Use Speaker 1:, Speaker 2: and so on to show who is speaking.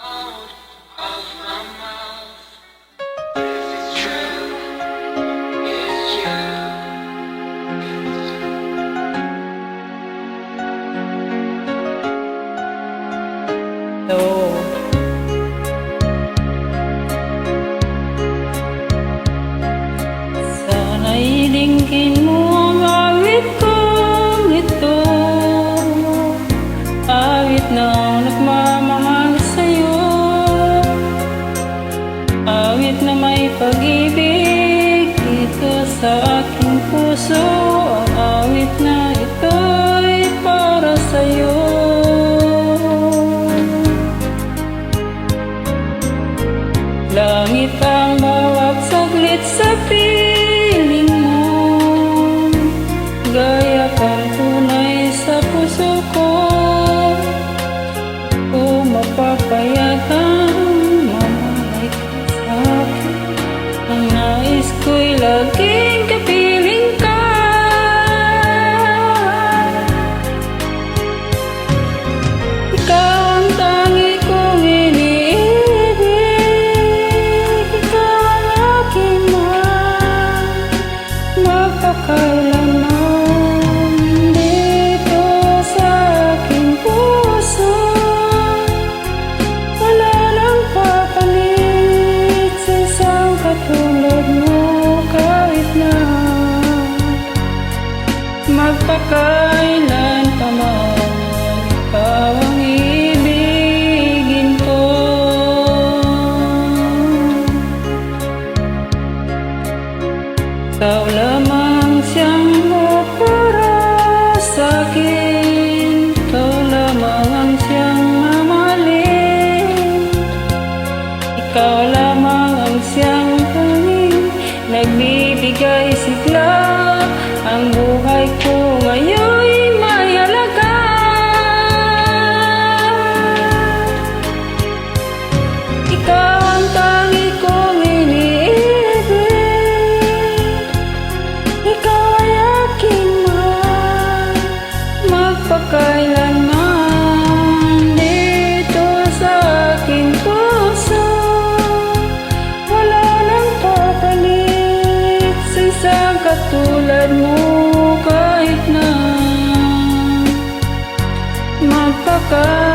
Speaker 1: Out of my mouth. If it's true, it's
Speaker 2: Hello. Sana'y dinggin mo ang awit kong ito, awit ng nagmamahal sa'yo, awit na may pag-ibig dito sa aking puso, ang awit na ito'y para sa'yo. Langit ang bawat saglit sa piling mo, gaya kang tunay sa puso ko. Kung mapapayag kang mamalay ka sa akin, ang nais ko'y laging kapiling ka. Ikaw ang tangi kong kailanman dito sa aking puso, wala nang papalit sa isang katulad mo, kahit na magpakailan pa man, ikaw ang ibigin ko. Ikaw lamang siyang para sa'kin, ikaw lamang ang siyang mamahalin, ikaw lamang ang siyang tanging nagbibigay sigla. Ang buhay ko ngayon'y may halaga. Ikaw ang tangi kong kailanman dito sa aking puso, wala nang papalit sa isang katulad mo, kahit na magpakailanman.